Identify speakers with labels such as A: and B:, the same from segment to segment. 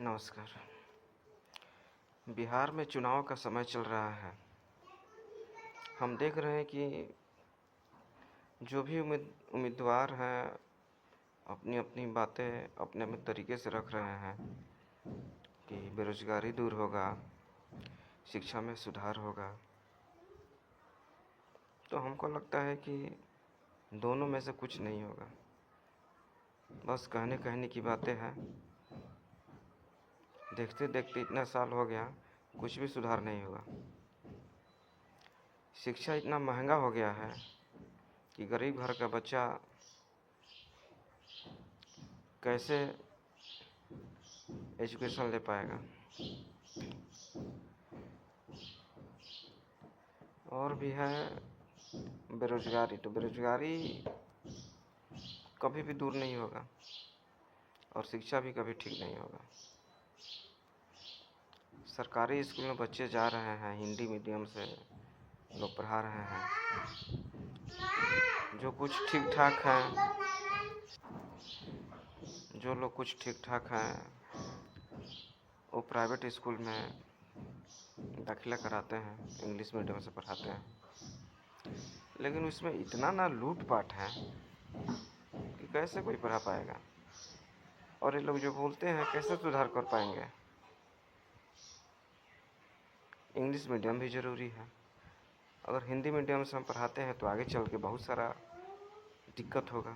A: नमस्कार। बिहार में चुनाव का समय चल रहा है। हम देख रहे हैं कि जो भी उम्मीदवार हैं अपनी अपनी बातें अपने अपने तरीके से रख रहे हैं कि बेरोजगारी दूर होगा, शिक्षा में सुधार होगा। तो हमको लगता है कि दोनों में से कुछ नहीं होगा, बस कहने कहने की बातें हैं। देखते देखते इतना साल हो गया, कुछ भी सुधार नहीं हुआ। शिक्षा इतना महंगा हो गया है कि गरीब घर का बच्चा कैसे एजुकेशन ले पाएगा। और भी है बेरोजगारी। तो बेरोजगारी कभी भी दूर नहीं होगा और शिक्षा भी कभी ठीक नहीं होगा। सरकारी स्कूल में बच्चे जा रहे हैं, हिंदी मीडियम से लोग पढ़ा रहे हैं। जो कुछ ठीक ठाक हैं, जो लोग कुछ ठीक ठाक हैं वो प्राइवेट स्कूल में दाखिला कराते हैं, इंग्लिश मीडियम से पढ़ाते हैं। लेकिन उसमें इतना ना लूटपाट है कि कैसे कोई पढ़ा पाएगा। और ये लोग जो बोलते हैं कैसे सुधार कर पाएंगे। इंग्लिश मीडियम भी ज़रूरी है। अगर हिंदी मीडियम से हम पढ़ाते हैं तो आगे चल के बहुत सारा दिक्कत होगा।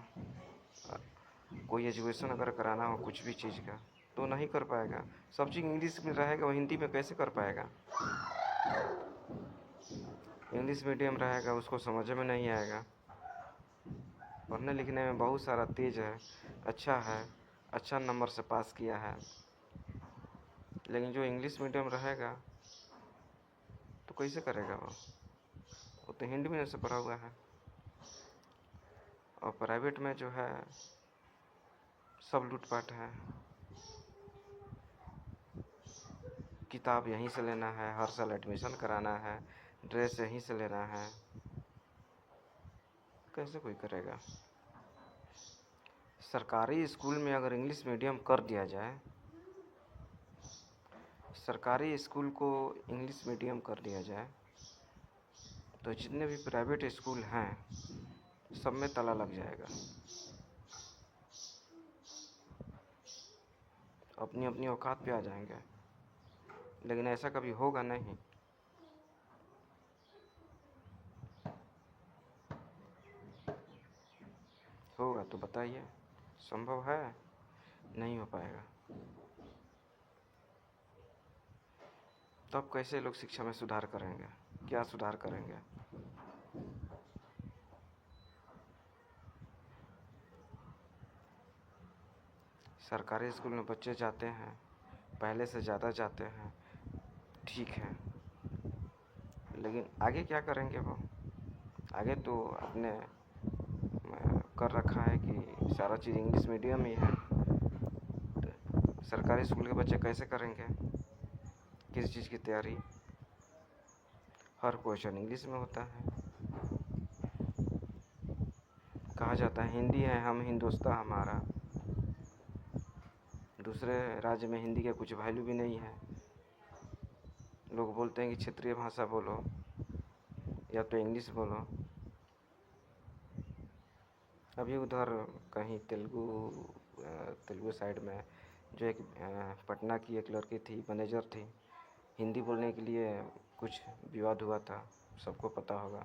A: कोई एजुकेशन अगर कराना हो कुछ भी चीज़ का तो नहीं कर पाएगा। सब चीज़ इंग्लिश में रहेगा, वो हिंदी में कैसे कर पाएगा। इंग्लिश मीडियम रहेगा, उसको समझ में नहीं आएगा। पढ़ने लिखने में बहुत सारा तेज़ है, अच्छा नंबर से पास किया है। लेकिन जो इंग्लिश मीडियम रहेगा तो कैसे करेगा वो तो हिंदी मीडियम से पढ़ा हुआ है। और प्राइवेट में जो है सब लूटपाट है। किताब यहीं से लेना है, हर साल एडमिशन कराना है, ड्रेस यहीं से लेना है। कैसे कोई करेगा। सरकारी स्कूल में अगर इंग्लिश मीडियम कर दिया जाए, सरकारी स्कूल को इंग्लिश मीडियम कर दिया जाए तो जितने भी प्राइवेट स्कूल हैं सब में ताला लग जाएगा। अपनी अपनी औकात पे आ जाएंगे। लेकिन ऐसा कभी होगा नहीं। होगा तो बताइए, संभव है? नहीं हो पाएगा। तब कैसे लोग शिक्षा में सुधार करेंगे? क्या सुधार करेंगे? सरकारी स्कूल में बच्चे जाते हैं, पहले से ज़्यादा जाते हैं, ठीक है। लेकिन आगे क्या करेंगे वो? आगे तो अपने कर रखा है कि सारा चीज़ इंग्लिश मीडियम ही है। तो सरकारी स्कूल के बच्चे कैसे करेंगे? किस चीज़ की तैयारी? हर क्वेश्चन इंग्लिश में होता है। कहा जाता है हिंदी है हम, हिंदुस्तान हमारा। दूसरे राज्य में हिंदी का कुछ वैल्यू भी नहीं है। लोग बोलते हैं कि क्षेत्रीय भाषा बोलो या तो इंग्लिश बोलो। अभी उधर कहीं तेलुगु साइड में जो एक पटना की एक लड़की थी, मैनेजर थी, हिंदी बोलने के लिए कुछ विवाद हुआ था, सबको पता होगा।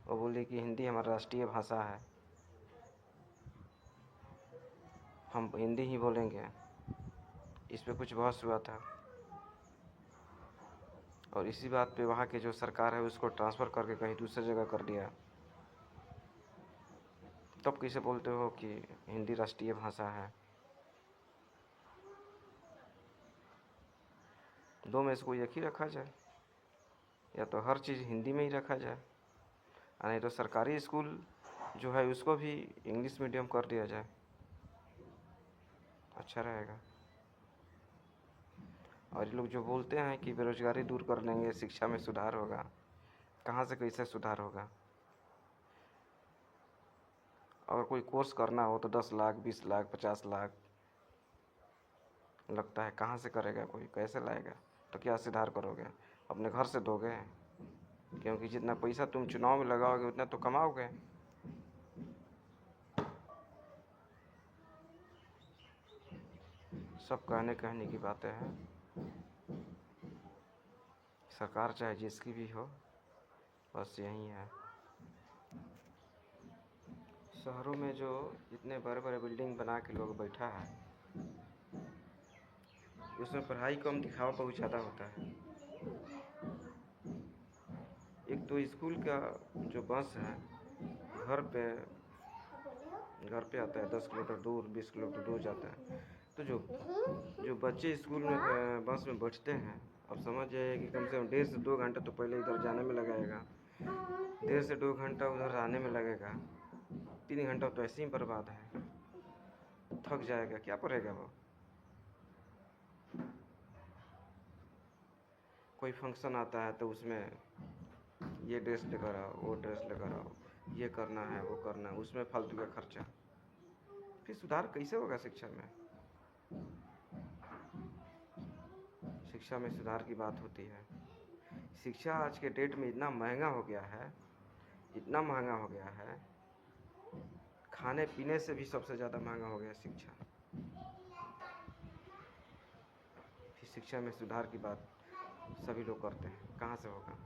A: वो बोली कि हिंदी हमारा राष्ट्रीय भाषा है, हम हिंदी ही बोलेंगे। इस पे कुछ बहस हुआ था और इसी बात पे वहाँ के जो सरकार है उसको ट्रांसफ़र करके कहीं दूसरी जगह कर दिया। तब कैसे बोलते हो कि हिंदी राष्ट्रीय भाषा है? दो में से कोई एक ही रखा जाए, या तो हर चीज़ हिंदी में ही रखा जाए, नहीं तो सरकारी स्कूल जो है उसको भी इंग्लिश मीडियम कर दिया जाए, अच्छा रहेगा। और ये लोग जो बोलते हैं कि बेरोजगारी दूर कर लेंगे, शिक्षा में सुधार होगा, कहाँ से कैसे सुधार होगा? अगर कोई कोर्स करना हो तो 10 लाख, 20 लाख, 50 लाख लगता है कहाँ से करेगा कोई, कैसे लाएगा? तो क्या सुधार करोगे? अपने घर से दोगे? क्योंकि जितना पैसा तुम चुनाव में लगाओगे उतना तो कमाओगे। सब कहने कहने की बातें हैं। सरकार चाहे जिसकी भी हो, बस यही है। शहरों में जो इतने बड़े बड़े बिल्डिंग बना के लोग बैठा है, उसमें पढ़ाई कम, दिखावा बहुत ज़्यादा होता है। एक तो स्कूल का जो बस है घर पे आता है 10 किलोमीटर दूर, 20 किलोमीटर दूर जाता है। तो जो बच्चे स्कूल में बस में बैठते हैं, अब समझ जाइए कि कम से कम 1.5 से 2 घंटा तो पहले इधर जाने में लगेगा, 1.5 से 2 घंटा उधर आने में लगेगा, 3 घंटा तो ऐसे ही बर्बाद है। थक जाएगा, क्या पढ़ेगा वो? कोई फंक्शन आता है तो उसमें ये ड्रेस लेकर आओ, वो ड्रेस लेकर आओ, ये करना है, वो करना है, उसमें फालतू का खर्चा। फिर सुधार कैसे होगा शिक्षा में? शिक्षा में सुधार की बात होती है। शिक्षा आज के डेट में इतना महंगा हो गया है, इतना महंगा हो गया है, खाने पीने से भी सबसे ज़्यादा महंगा हो गया शिक्षा। फिर शिक्षा में सुधार की बात सभी लोग करते हैं, कहाँ से होगा?